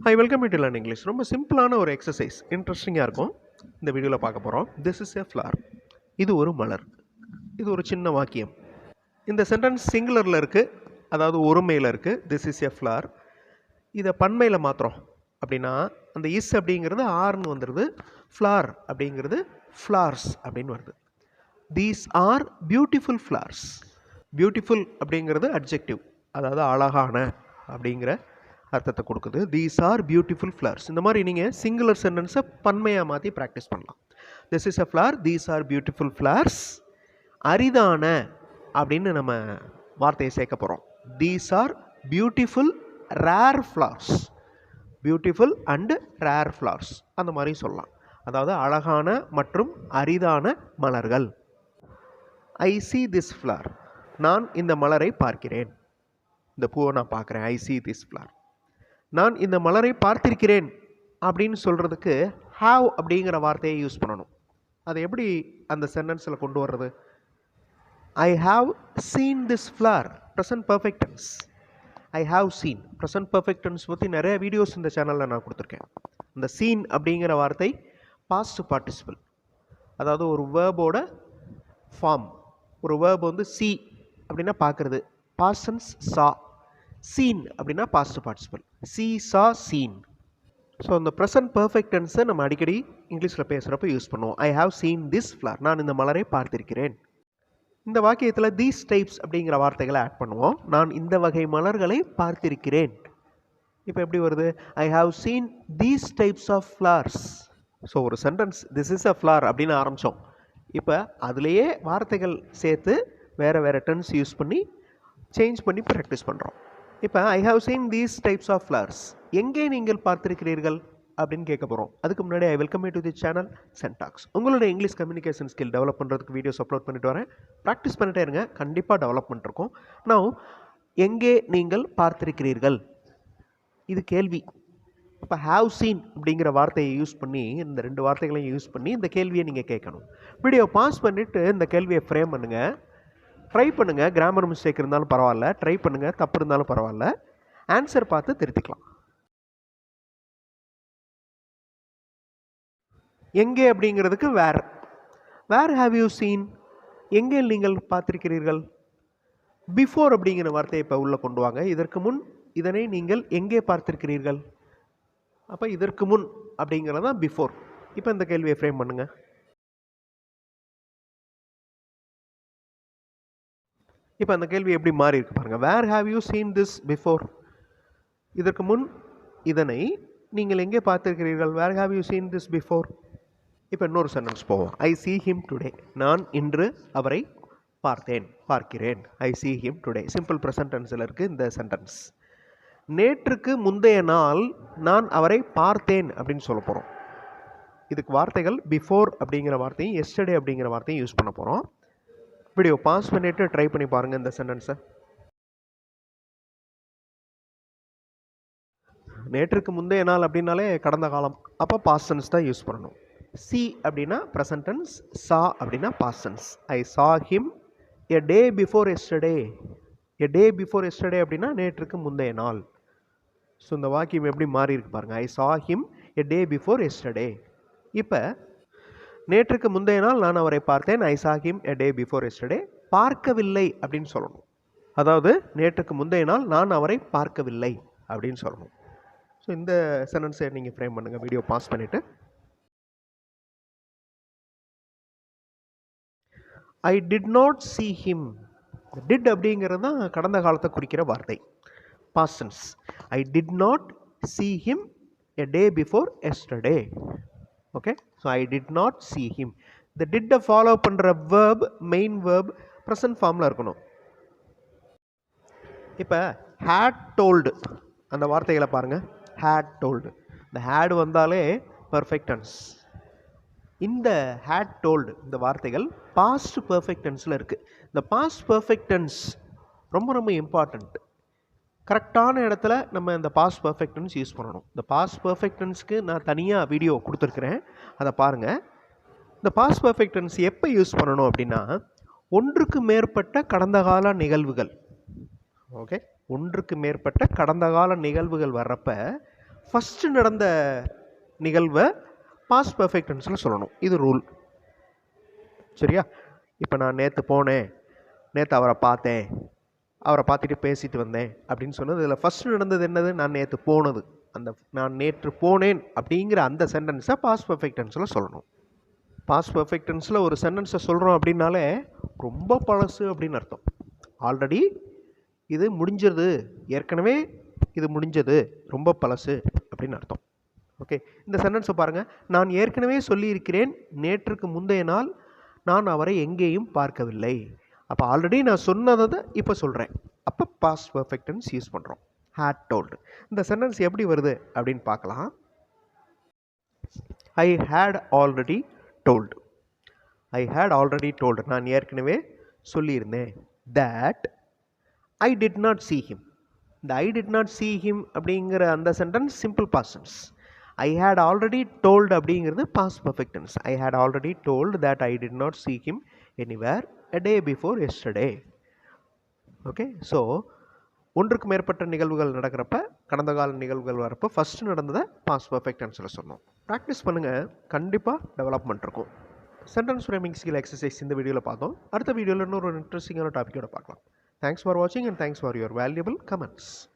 High welcome to learn English. ரொம்ப சிம்பிளான ஒரு எக்ஸசைஸ், இன்ட்ரெஸ்டிங்காக இருக்கும். இந்த வீடியோவில் பார்க்க போகிறோம். This is a flower. இது ஒரு மலர். இது ஒரு சின்ன வாக்கியம். இந்த சென்டென்ஸ் சிங்குலரில் இருக்குது, அதாவது ஒருமையில் இருக்குது. This is a flower. இதை பன்மையில் மாத்திரம் அப்படின்னா அந்த இஸ் அப்படிங்கிறது ஆர்னு வந்துடுது, ஃப்ளார் அப்படிங்கிறது ஃப்ளார்ஸ் அப்படின்னு வருது. These are beautiful flowers. Beautiful அப்படிங்கிறது அட்ஜெக்டிவ், அதாவது அழகான அப்படிங்கிற அர்த்தத்தை கொடுக்குது. These are beautiful flowers. இந்த மாதிரி நீங்கள் சிங்குலர் சென்டென்ஸை பன்மையாக மாற்றி ப்ராக்டிஸ் பண்ணலாம். This is a flower, these are beautiful flowers. அரிதான அப்படின்னு நம்ம வார்த்தையை சேர்க்க போகிறோம். These are beautiful rare flowers. Beautiful and rare flowers அந்த மாதிரி சொல்லலாம். அதாவது அழகான மற்றும் அரிதான மலர்கள். ஐ see this flower. நான் இந்த மலரை பார்க்கிறேன். இந்த பூவை நான் பார்க்குறேன். ஐ see this flower. நான் இந்த மலரை பார்த்திருக்கிறேன் அப்படின்னு சொல்கிறதுக்கு ஹாவ் அப்படிங்கிற வார்த்தையை யூஸ் பண்ணணும். அதை எப்படி அந்த சென்டென்ஸில் கொண்டு வர்றது? I have seen this flower. Present perfect tense. I have seen. Present perfect tense பற்றி நிறைய வீடியோஸ் இந்த சேனலில் நான் கொடுத்துருக்கேன். இந்த சீன் அப்படிங்கிற வார்த்தை பாஸ்ட் பார்ட்டிசிபிள், அதாவது ஒரு வேர்போட ஃபார்ம். ஒரு வேர்ப் வந்து சி அப்படின்னா பார்க்குறது, பாஸ்ட் டென்ஸ் சா. சீன் அப்படின்னா past participle, see saw seen. So அந்த ப்ரெசன்ட் பர்ஃபெக்ட் டென்ஸை நம்ம அடிக்கடி இங்கிலீஷில் பேசுகிறப்ப யூஸ் பண்ணுவோம். I have seen this flower. நான் இந்த மலரை பார்த்திருக்கிறேன். இந்த வாக்கியத்தில் தீஸ் டைப்ஸ் அப்படிங்கிற வார்த்தைகளை ஆட் பண்ணுவோம். நான் இந்த வகை மலர்களை பார்த்திருக்கிறேன். இப்போ எப்படி வருது? I have seen these types of flowers. So ஒரு sentence this is a flower அப்படின்னு ஆரம்பித்தோம். இப்போ அதுலேயே வார்த்தைகள் சேர்த்து வேறு வேறு டென்ஸ் யூஸ் பண்ணி சேஞ்ச் பண்ணி ப்ராக்டிஸ் பண்ணுறோம். இப்போ I have seen these types of flowers. எங்கே நீங்கள் பார்த்திருக்கிறீர்கள் அப்படின்னு கேட்க போகிறோம். அதுக்கு முன்னாடி I welcome you to the channel Syntax. உங்களோட இங்கிலீஷ் கம்யூனிகேஷன் ஸ்கில் டெவலப் பண்ணுறதுக்கு வீடியோஸ் அப்லோட் பண்ணிட்டு வரேன். ப்ராக்டிஸ் பண்ணிட்டே இருங்க, கண்டிப்பாக டெவலப்மெண்ட் இருக்கும். நான் எங்கே நீங்கள் பார்த்திருக்கிறீர்கள், இது கேள்வி. இப்போ ஹாவ் சீன் அப்படிங்கிற வார்த்தையை யூஸ் பண்ணி, இந்த ரெண்டு வார்த்தைகளையும் யூஸ் பண்ணி இந்த கேள்வியை நீங்கள் கேட்கணும். வீடியோ பாஸ் பண்ணிவிட்டு இந்த கேள்வியை ஃப்ரேம் பண்ணுங்கள். ட்ரை பண்ணுங்கள். கிராமர் மிஸ்டேக் இருந்தாலும் பரவாயில்ல, ட்ரை பண்ணுங்கள். தப்பு இருந்தாலும் பரவாயில்ல, ஆன்சர் பார்த்து திருத்திக்கலாம். எங்கே அப்படிங்கிறதுக்கு வேர். வேர் ஹாவ் யூ சீன். எங்கே நீங்கள் பார்த்திருக்கிறீர்கள். பிஃபோர் அப்படிங்கிற வார்த்தையை இப்போ உள்ளே கொண்டு வாங்க. இதற்கு முன் இதனை நீங்கள் எங்கே பார்த்திருக்கிறீர்கள். அப்போ இதற்கு முன் அப்படிங்கிறது தான் பிஃபோர். இப்போ இந்த கேள்வியை ஃப்ரேம் பண்ணுங்கள். இப்போ அந்த கேள்வி எப்படி மாறி இருக்கு பாருங்கள். Where have you seen this before. இதற்கு முன் இதனை நீங்கள் எங்கே பார்த்திருக்கிறீர்கள். Where have you seen this before. இப்போ இன்னொரு சென்டென்ஸ் போவோம். ஐ see him today. நான் இன்று அவரை பார்த்தேன், பார்க்கிறேன். I see him today. Simple present டென்ஸில் இருக்குது இந்த சென்டென்ஸ். நேற்றுக்கு முந்தைய நாள் நான் அவரை பார்த்தேன் அப்படின்னு சொல்ல போகிறோம். இதுக்கு வார்த்தைகள் பிஃபோர் அப்படிங்கிற வார்த்தையும் எஸ்டர்டே அப்படிங்கிற வார்த்தையும் யூஸ் பண்ண போகிறோம். வீடியோ பாஸ் பண்ணிவிட்டு ட்ரை பண்ணி பாருங்கள் இந்த சென்டென்ஸை. நேற்றுக்கு முந்தைய நாள் அப்படின்னாலே கடந்த காலம், அப்போ பாஸ்ட் டென்ஸ் தான் யூஸ் பண்ணணும். சி அப்படின்னா ப்ரெசன்ட் டென்ஸ், சா அப்படின்னா past tense. I saw him a day before yesterday. A day before yesterday அப்படின்னா நேற்றுக்கு முந்தைய நாள். ஸோ இந்த வாக்கியம் எப்படி மாறி இருக்கு பாருங்கள். I saw him a day before yesterday. இப்போ நேற்றுக்கு முந்தைய நாள் நான் அவரை பார்த்தேன். I saw him a day before yesterday. பார்க்கவில்லை அப்படின்னு சொல்லணும். அதாவது நேற்றுக்கு முந்தைய நாள் நான் அவரை பார்க்கவில்லை அப்படின்னு சொல்லணும். ஸோ இந்த சென்டென்ஸை நீங்கள் ஃப்ரேம் பண்ணுங்கள். வீடியோ பாஸ் பண்ணிவிட்டு. I did not see him. Did அப்படிங்கிறது தான் கடந்த காலத்தை குறிக்கிற வார்த்தை, past tense. I did not see him a day before yesterday. Okay, so I did not see him. இந்த டிட்டை ஃபாலோ பண்ணுற வேர்ப், மெயின் வேர்ப் ப்ரெசன்ட் ஃபார்மில் இருக்கணும். இப்போ ஹேட் டோல்டு அந்த வார்த்தைகளை பாருங்கள். ஹேட் டோல்டு, இந்த ஹேட் வந்தாலே பர்ஃபெக்ட் டென்ஸ். இந்த ஹேட் டோல்டு இந்த வார்த்தைகள் பாஸ்ட் பர்ஃபெக்ட் டென்ஸில் இருக்குது. இந்த பாஸ்ட் பர்ஃபெக்ட் டென்ஸ் ரொம்ப ரொம்ப இம்பார்ட்டண்ட். கரெக்டான இடத்துல நம்ம இந்த பாஸ்ட் பர்ஃபெக்ட் டென்ஸ் யூஸ் பண்ணணும். இந்த பாஸ்ட் பர்ஃபெக்ட் டென்ஸ்க்கு நான் தனியாக வீடியோ கொடுத்துருக்குறேன், அதை பாருங்கள். இந்த பாஸ்ட் பர்ஃபெக்ட் டென்ஸ் எப்போ யூஸ் பண்ணணும் அப்படின்னா, ஒன்றுக்கு மேற்பட்ட கடந்த கால நிகழ்வுகள். ஓகே, ஒன்றுக்கு மேற்பட்ட கடந்த கால நிகழ்வுகள் வர்றப்ப ஃபஸ்ட்டு நடந்த நிகழ்வை பாஸ்ட் பர்ஃபெக்ட் டென்ஸில் சொல்லணும். இது ரூல். சரியா? இப்போ நான் நேற்று போனேன், நேற்று அவரை பார்த்தேன், அவரை பார்த்துட்டு பேசிட்டு வந்தேன் அப்படின்னு சொன்னது. இதில் ஃபஸ்ட்டு நடந்தது என்னது? நான் நேற்று போனது. அந்த நான் நேற்று போனேன் அப்படிங்கிற அந்த சென்டென்ஸை பாஸ்ட் பர்ஃபெக்ட் டென்ஸில் சொல்லணும். பாஸ்ட் பர்ஃபெக்ட் டென்ஸில் ஒரு சென்டென்ஸை சொல்கிறோம் அப்படின்னாலே ரொம்ப பழசு அப்படின்னு அர்த்தம். ஆல்ரெடி இது முடிஞ்சது, ஏற்கனவே இது முடிஞ்சது, ரொம்ப பழசு அப்படின்னு அர்த்தம். ஓகே, இந்த சென்டென்ஸை பாருங்கள். நான் ஏற்கனவே சொல்லியிருக்கிறேன், நேற்றுக்கு முந்தைய நாள் நான் அவரை எங்கேயும் பார்க்கவில்லை. அப்போ ஆல்ரெடி நான் சொன்னதை இப்போ சொல்கிறேன். அப்போ பாஸ்ட் பர்ஃபெக்ட் டென்ஸ் யூஸ் பண்ணுறோம். Had told. இந்த சென்டென்ஸ் எப்படி வருது அப்படின்னு பார்க்கலாம். I had already told. I had already told. நான் ஏற்கனவே சொல்லியிருந்தேன். That I did not see him. இந்த I did not see him அப்படிங்கிற அந்த sentence simple past tense. I had already told அப்படிங்கிறது past perfect tense. I had already told that I did not see him anywhere a day before yesterday. Okay, so ஒன்றுக்கு மேற்பட்ட நிகழ்வுகள் நடக்கிறப்ப, கடந்த கால நிகழ்வுகள் வரப்போ ஃபஸ்ட்டு நடந்ததை பாஸ்ட் பர்ஃபெக்ட் டென்ஸில் சொன்னோம். ப்ராக்டிஸ் பண்ணுங்கள், கண்டிப்பாக டெவலப்மெண்ட் இருக்கும். சென்டென்ஸ் ஃப்ரேமிங் ஸ்கில் எக்ஸசைஸ் இந்த வீடியோவில் பார்த்தோம். அடுத்த வீடியோவில் இன்னொரு இன்ட்ரெஸ்டிங்கான டாப்பிக்கோட பார்க்கலாம். Thanks for watching and thanks for your valuable comments.